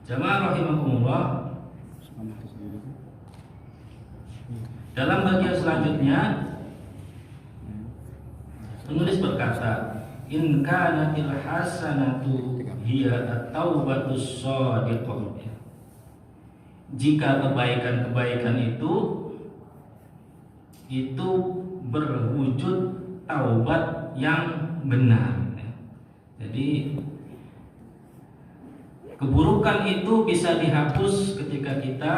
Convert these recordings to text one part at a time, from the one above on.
Jamaah rahimakumullah, dalam bagian selanjutnya penulis berkata, in kanatil hasanatu hiya at-taubatus shadiqah. Jika kebaikan-kebaikan itu berwujud taubat yang benar. Jadi keburukan itu bisa dihapus ketika kita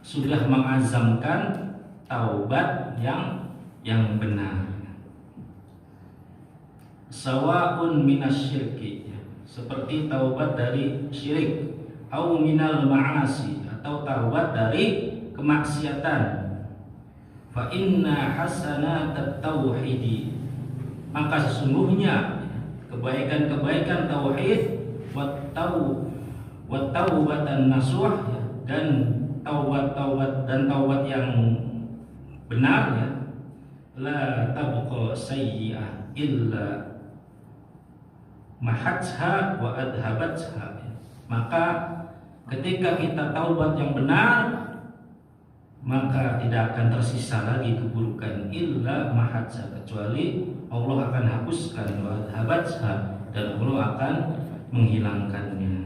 sudah mengazamkan taubat yang benar. Sawaun minasyirki, seperti taubat dari syirik, au minal ma'asi, atau taubat dari kemaksiatan. Fa inna hasanatat tauhidi, maka sesungguhnya kebaikan-kebaikan tauhid wat taubatan nasuh, dan taubat yang benar, ya, la tabqa sayyi'ah illa mahatha wa adhabatha. Maka ketika kita taubat yang benar, maka tidak akan tersisa lagi keburukan illa mahatha, kecuali Allah akan hapuskan, wa adhabatha, dan Allah akan menghilangkannya.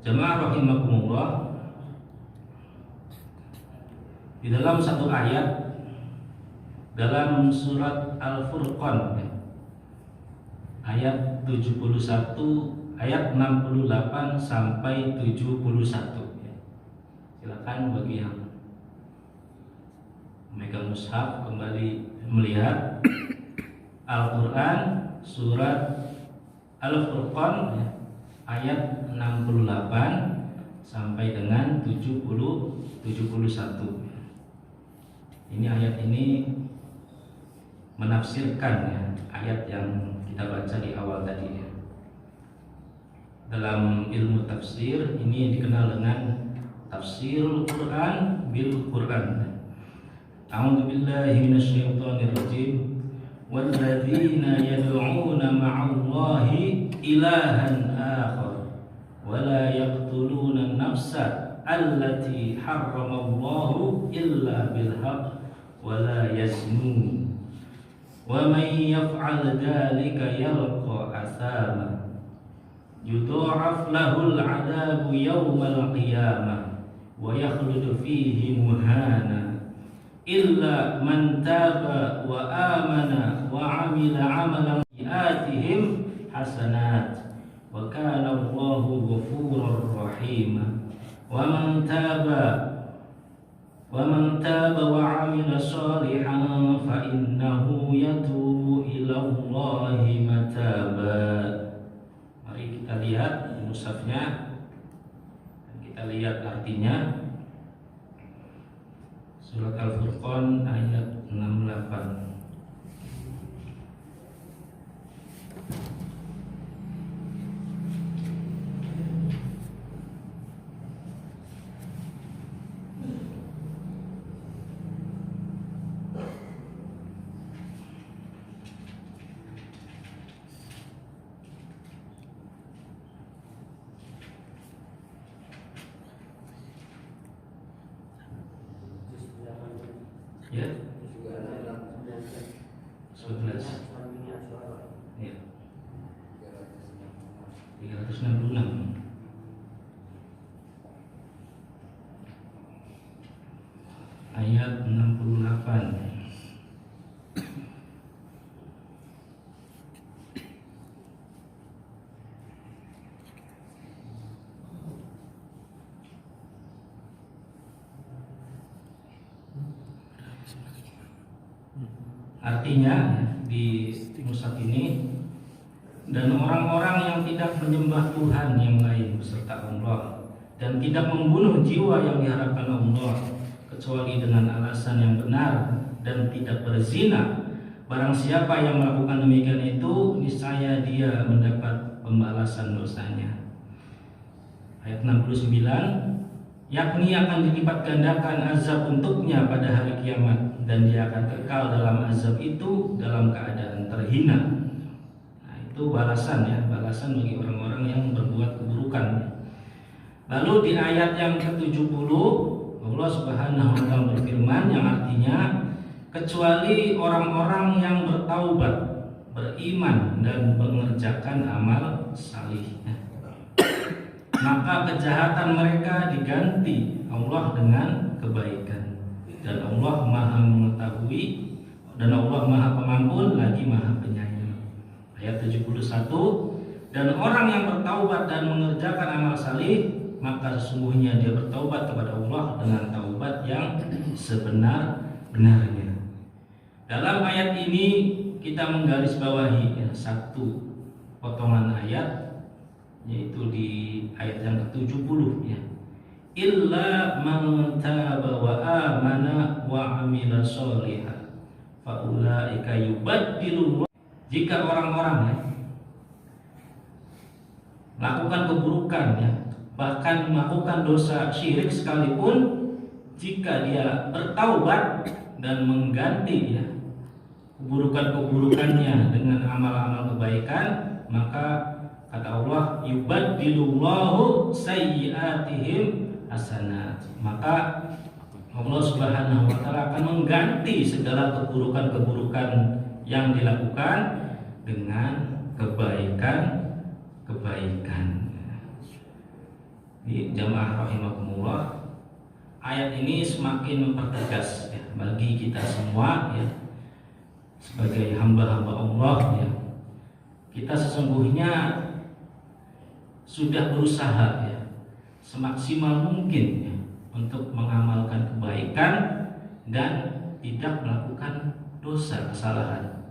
Jemaah rahimakumullah, di dalam satu ayat dalam surat Al-Furqan ayat 71, ayat 68 sampai 71. Silakan bagi yang memegang mushaf kembali melihat Al-Quran surat Al-Furqan ayat 68 sampai dengan 71. Ini ayat ini menafsirkan, ya, ayat yang kita baca di awal tadi, ya. Dalam ilmu tafsir ini dikenal dengan tafsirul Quran bil Quran. A'udzu billahi minasyaitonir rajim. Walladzina yad'una ma'allahi ilahan akhar wa la yaqtuluna an-nafsa allati harramallahu illa bil haqq wa la yaznun. Wa man yaf'al dzalika yalqa athama yudha'af lahul 'adabu yawmal qiyamah wa yakhlud fihi muhana illa man taba wa amana wa 'amila 'amalan yatihim hasanat wa kana Allahu ghafurur rahim. Wa man taba wa 'amila shalihan fa innahu yatubu ila Allahi mataba. Mari kita lihat mushafnya dan kita lihat artinya. Surat Al-Furqan ayat 68. Ya, 11. Ya, 366. Ayat 68. Artinya di mushaf ini, dan orang-orang yang tidak menyembah Tuhan yang lain beserta Allah dan tidak membunuh jiwa yang diharapkan Allah kecuali dengan alasan yang benar dan tidak berzina, barang siapa yang melakukan demikian itu niscaya dia mendapat pembalasan dosanya. Ayat 69, yakni akan dilipat gandakan azab untuknya pada hari kiamat, dan dia akan kekal dalam azab itu dalam keadaan terhina. Nah, Itu balasan ya, balasan bagi orang-orang yang berbuat keburukan. Lalu di ayat yang ke-70 Allah Subhanahu wa taala berfirman yang artinya kecuali orang-orang yang bertaubat, beriman dan mengerjakan amal salih, maka kejahatan mereka diganti Allah dengan kebaikan, dan Allah Maha mengetahui, dan Allah Maha Pengampun lagi Maha Penyayang. Ayat 71, dan orang yang bertaubat dan mengerjakan amal salih, maka sesungguhnya dia bertaubat kepada Allah dengan taubat yang sebenar-benarnya. Dalam ayat ini kita menggarisbawahi satu potongan ayat, yaitu di ayat yang ke-70 ya. Illa man taba wa amana wa amila sholihan fa ulaika yubaddilullah. Jika orang-orang ya melakukan keburukan ya, bahkan melakukan dosa syirik sekalipun, jika dia bertaubat dan mengganti ya keburukan-keburukannya dengan amal-amal kebaikan, maka kata Allah, yubaddilullahu sayyi'atihim hasanat. Maka Allah Subhanahu wa taala akan mengganti segala keburukan-keburukan yang dilakukan dengan kebaikan-kebaikan. Di jamaah rahimakumullah, ayat ini semakin mempertegas ya, bagi kita semua ya, sebagai hamba-hamba Allah ya, kita sesungguhnya sudah berusaha ya, semaksimal mungkin ya, untuk mengamalkan kebaikan dan tidak melakukan dosa kesalahan.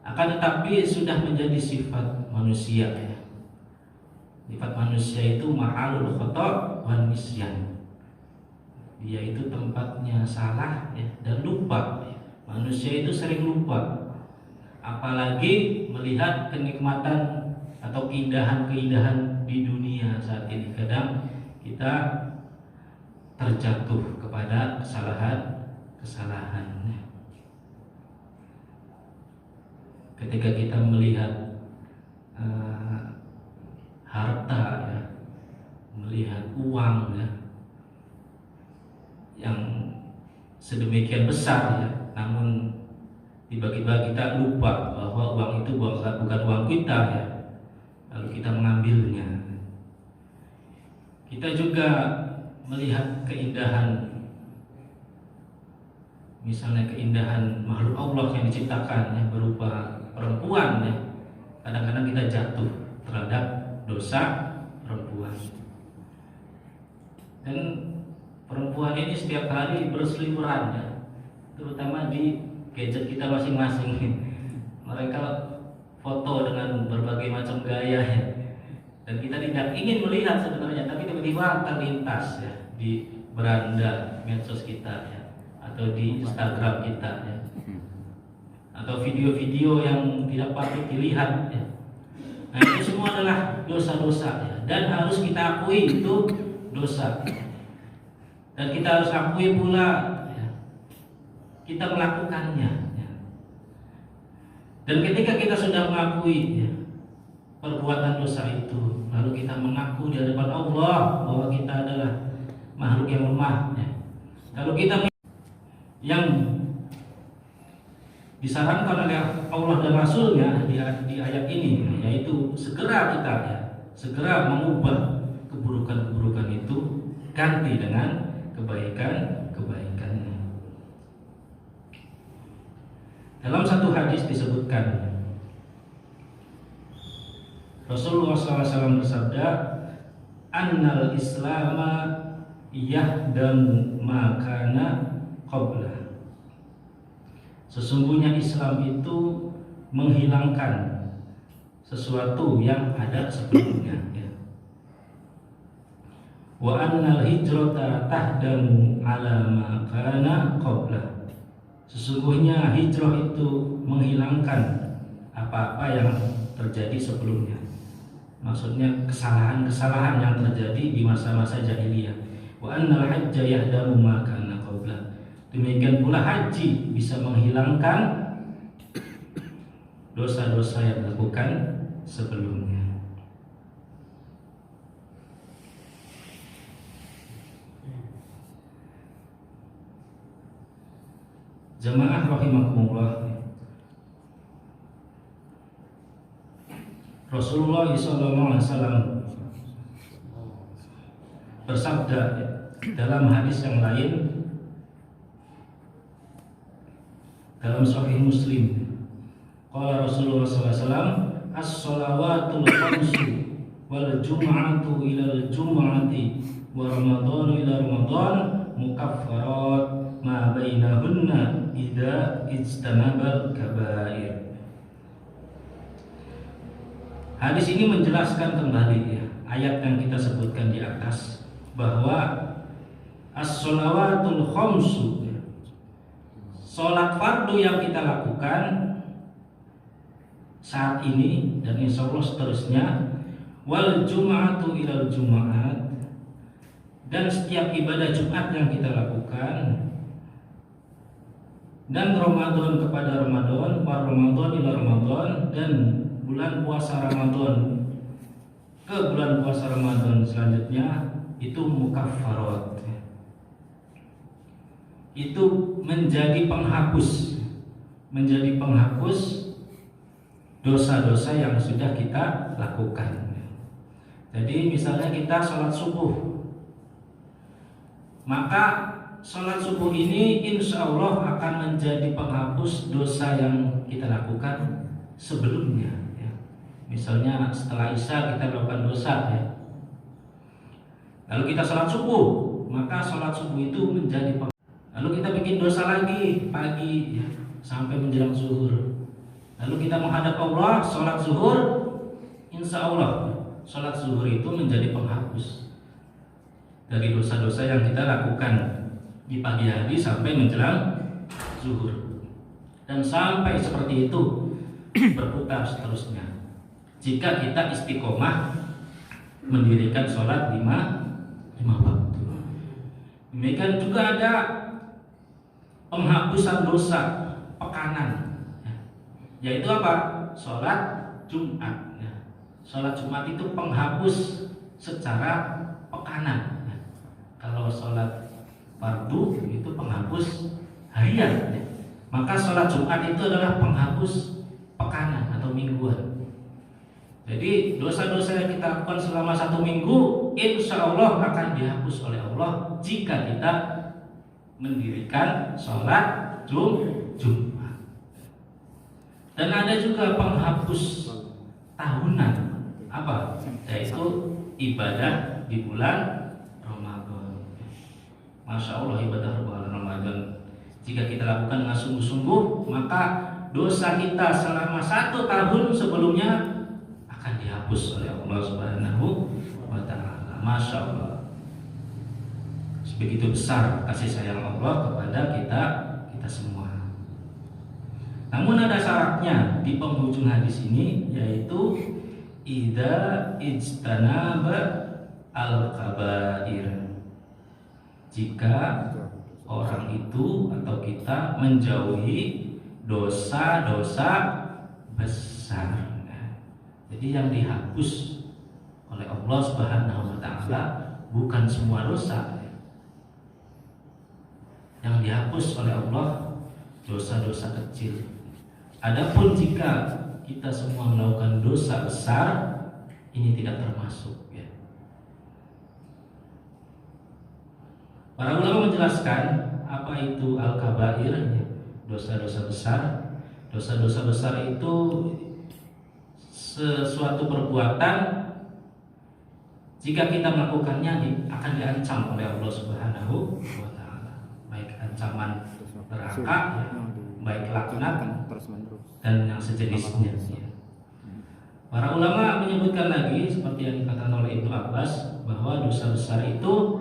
Akan tetapi sudah menjadi sifat manusia ya. Sifat manusia itu ma'alul khata' wan nisyan. Dia itu tempatnya salah ya, dan lupa ya. Manusia itu sering lupa, apalagi melihat kenikmatan atau keindahan-keindahan di dunia saat ini. Kadang kita terjatuh kepada kesalahan-kesalahan. Ketika kita melihat harta ya, melihat uang ya, yang sedemikian besar ya, namun tiba-tiba kita lupa bahwa uang itu bukan uang kita ya, lalu kita mengambilnya. Kita juga melihat keindahan, misalnya keindahan makhluk Allah yang diciptakan ya, berupa perempuan ya. Kadang-kadang kita jatuh terhadap dosa perempuan, dan perempuan ini setiap hari berseliweran ya, terutama di gadget kita masing-masing. Mereka foto dengan berbagai macam gaya ya, dan kita tidak ingin melihat sebenarnya, tapi tiba-tiba terlintas ya di beranda medsos kita ya, atau di Instagram kita ya, atau video-video yang tidak patut dilihat ya. Nah, itu semua adalah dosa-dosa ya, dan harus kita akui itu dosa, dan kita harus akui pula ya, kita melakukannya ya. Dan ketika kita sudah mengakui ya, perbuatan dosa itu, lalu kita mengaku di hadapan Allah bahwa kita adalah makhluk yang lemah ya. Lalu kita yang disarankan oleh Allah dan Rasulnya di ayat ini, yaitu segera kita ya, segera mengubah keburukan-keburukan itu, ganti dengan kebaikan-kebaikan. Dalam satu hadis disebutkan, Rasulullah SAW bersabda, annal islama yahdamu makana qabla. Sesungguhnya Islam itu menghilangkan sesuatu yang ada sebelumnya ya. Wa annal hijrata tahdamu ala ma kana qabla. Sesungguhnya hijrah itu menghilangkan apa-apa yang terjadi sebelumnya. Maksudnya kesalahan-kesalahan yang terjadi di masa-masa jahiliyah. Wa annal hajja yahdamu ma kana qabla. Demikian pula haji bisa menghilangkan dosa-dosa yang dilakukan sebelumnya. Jamaah rahimakumullah, Rasulullah SAW bersabda dalam hadis yang lain dalam Sahih Muslim, qala Rasulullah SAW, as-shalawatul khamsu wal jum'atu ilal jum'ati wa ramadhanu ila ramadhan mukaffarat ma bainahunna idza ijtanabal kabair. Hadis ini menjelaskan kembali ayat yang kita sebutkan di atas, bahwa as-shalawatul khamsu, sholat fardu yang kita lakukan saat ini dan insya Allah seterusnya, wal jum'atu ilal jum'at, dan setiap ibadah Jumat yang kita lakukan, dan Ramadan kepada Ramadan, wa Ramadan ila Ramadan, dan bulan puasa Ramadan ke bulan puasa Ramadan selanjutnya, itu mukaffarat, itu menjadi penghapus dosa-dosa yang sudah kita lakukan. Jadi misalnya kita sholat subuh, maka sholat subuh ini insya Allah akan menjadi penghapus dosa yang kita lakukan sebelumnya. Misalnya setelah Isya kita melakukan dosa, lalu kita sholat subuh, maka sholat subuh itu menjadi lalu kita bikin dosa lagi pagi sampai menjelang zuhur, lalu kita menghadap Allah sholat zuhur, insya Allah sholat zuhur itu menjadi penghapus dari dosa-dosa yang kita lakukan di pagi hari sampai menjelang zuhur, dan sampai seperti itu berputar seterusnya jika kita istiqomah mendirikan sholat lima waktu. Demikian juga ada penghapusan dosa pekanan, yaitu apa? Sholat Jumat. Sholat Jumat itu penghapus secara pekanan. Kalau sholat fardu itu penghapus harian, maka sholat Jumat itu adalah penghapus pekanan atau mingguan. Jadi dosa-dosa yang kita lakukan selama 1 minggu insya Allah akan dihapus oleh Allah jika kita mendirikan sholat Jumat. Dan ada juga penghapus tahunan, apa? Yaitu ibadah di bulan Ramadan. Masya Allah, ibadah bulan Ramadan jika kita lakukan dengan sungguh-sungguh, maka dosa kita selama 1 tahun sebelumnya akan dihapus oleh Allah Subhanahu wa ta'ala. Masya Allah, begitu besar kasih sayang Allah kepada kita semua. Namun ada syaratnya di penghujung hadis ini, yaitu idza ijtanaba al-kabair, jika orang itu atau kita menjauhi dosa-dosa besar. Jadi yang dihapus oleh Allah Subhanahu wa ta'ala bukan semua dosa. Yang dihapus oleh Allah dosa-dosa kecil. Adapun jika kita semua melakukan dosa besar, ini tidak termasuk. Para ulama menjelaskan apa itu al-kabair, dosa-dosa besar. Dosa-dosa besar itu sesuatu perbuatan jika kita melakukannya akan diancam oleh Allah Subhanahu wa ta'ala, baik ancaman neraka, baik laknat dan yang sejenisnya. Para ulama menyebutkan lagi seperti yang dikatakan oleh Ibnu Abbas, bahwa dosa besar itu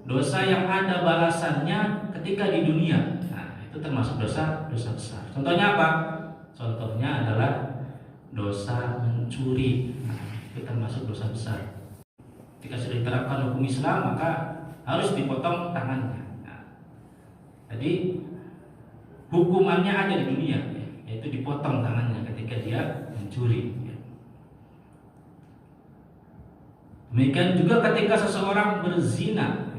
dosa yang ada balasannya ketika di dunia. Nah, itu termasuk dosa besar. Contohnya apa? Contohnya adalah dosa mencuri. Nah, itu termasuk dosa besar. Jika sudah diterapkan hukum Islam, maka harus dipotong tangannya. Nah, jadi hukumannya ada di dunia, yaitu dipotong tangannya ketika ketika dia mencuri. Demikian juga ketika seseorang berzina,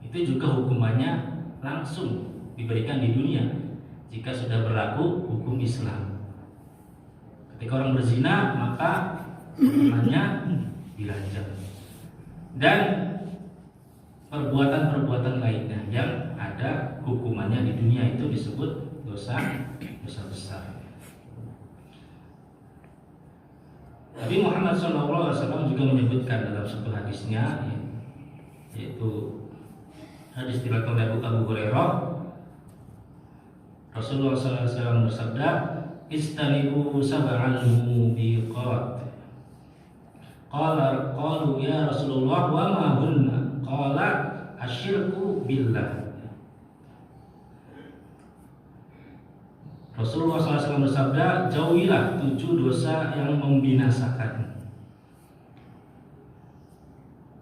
itu juga hukumannya langsung diberikan di dunia jika sudah berlaku hukum Islam. Ketika orang berzina, maka hukumannya dilacak. Dan perbuatan-perbuatan lainnya yang ada hukumannya di dunia itu disebut dosa besar. Nabi Muhammad SAW juga menyebutkan dalam satu hadisnya, yaitu hadis diriwayatkan oleh Abu Hurairah, Rasulullah SAW bersabda, "Istanibu sab'al mubiqat." Qalu ya Rasulullah wa ma hunna? Qala asyirku billah. Rasulullah SAW bersabda, jauhilah 7 dosa yang membinasakan.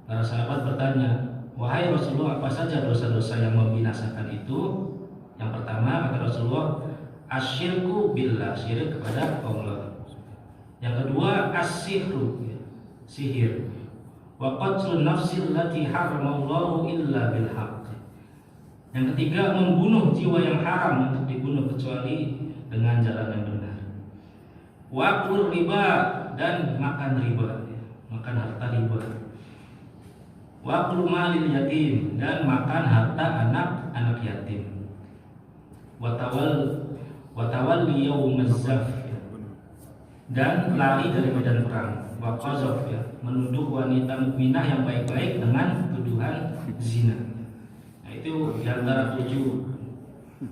Para sahabat bertanya, wahai Rasulullah, apa saja dosa-dosa yang membinasakan itu? Yang pertama, kata Rasulullah, asyirku billah, syirik kepada Allah. Yang kedua, as-sihru, sihir. Wa qatlun nafsil lati haramallahu illa bil haqq. Yang ketiga, membunuh jiwa yang haram untuk dibunuh kecuali dengan jalan yang benar. Wa aklur riba, dan makan riba, makan harta riba. Wa aklu malil yatim, dan makan harta anak yatim. Wa tawalli yaumaz zaf, dan lari dari medan perang. Wa qazaf, menuduh wanita mukminah yang baik-baik dengan tuduhan zina. Nah, itu diantara 7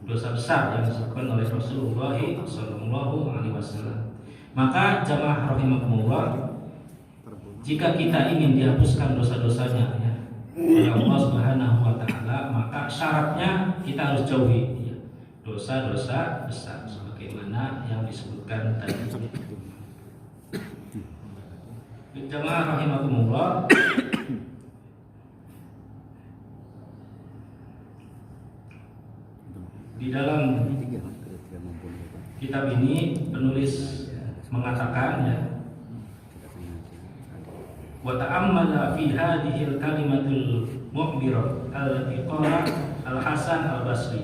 dosa besar yang disebutkan oleh Rasulullah SAW. Maka jamaah rahimakumullah, jika kita ingin dihapuskan dosa-dosanya oleh Allah Subhanahu wa taala, maka syaratnya kita harus jauhi dosa-dosa besar sebagaimana yang disebutkan tadi. Jamaah rahimakumullah, di dalam kitab ini penulis mengatakan, wa ta'ammala fi hadhil kalimatul mu'birah allati qala al-Hasan al-Basri.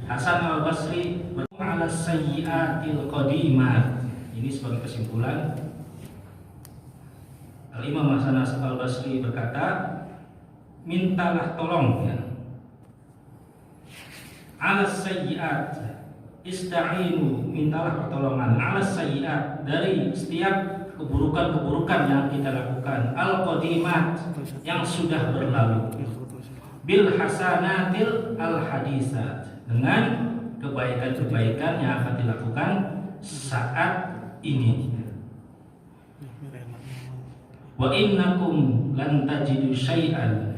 Hasan al-Basri berkata, sayyi'atil qadimah. Ini sebagai kesimpulan. Al-Imam Hasan al-Basri berkata, mintalah tolong alas sayyi'at, ista'inu, mintalah pertolongan alas sayyi'at, dari setiap keburukan-keburukan yang kita lakukan, al-qadimat, yang sudah berlalu, bil hasanatil al-hadisat, dengan kebaikan-kebaikan yang akan dilakukan saat ini. Wa innakum lan tajidu syai'an,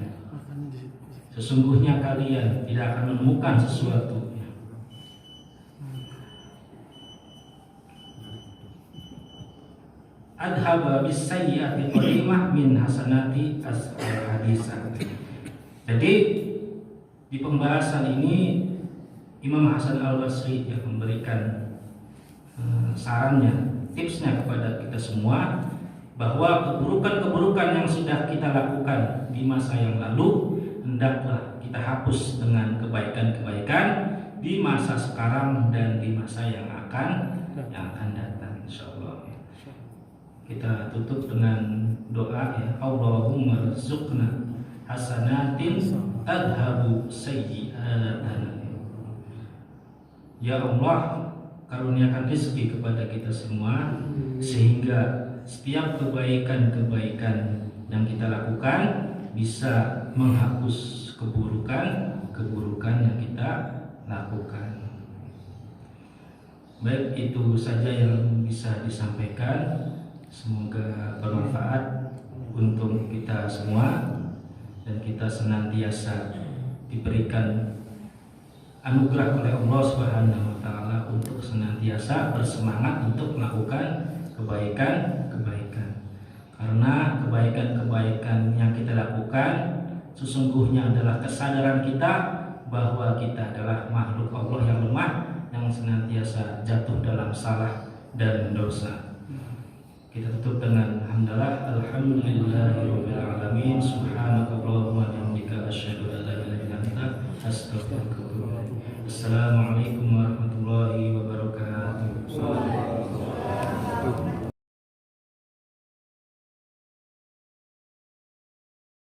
sesungguhnya kalian tidak akan menemukan sesuatu adhaba bisayyi'ati qalimah min hasanati al-hadisah. Jadi di pembahasan ini Imam Hasan al-Basri yang memberikan sarannya, tipsnya kepada kita semua, bahwa keburukan-keburukan yang sudah kita lakukan di masa yang lalu hendaklah kita hapus dengan kebaikan-kebaikan di masa sekarang dan di masa yang akan datang, insyaallah. Kita tutup dengan doa, Allahumma rzuqna hasanatin tadhabu sayyi'atana. Ya Allah, karuniakan rezeki kepada kita semua sehingga setiap kebaikan-kebaikan yang kita lakukan bisa menghapus keburukan yang kita lakukan. Baik, itu saja yang bisa disampaikan. Semoga bermanfaat untuk kita semua dan kita senantiasa diberikan anugerah oleh Allah Subhanahu wa taala untuk senantiasa bersemangat untuk melakukan kebaikan-kebaikan. Karena kebaikan-kebaikan yang kita lakukan sesungguhnya adalah kesadaran kita bahwa kita adalah makhluk Allah yang lemah, yang senantiasa jatuh dalam salah dan dosa. Kita tutup dengan hamdalah, alhamdulillahirabbil alamin, subhanakallahumma wa bihamdika asyhadu an la ilaha illa anta astaghfiruka wa atubu ilaik. Assalamualaikum warahmatullahi wabarakatuh.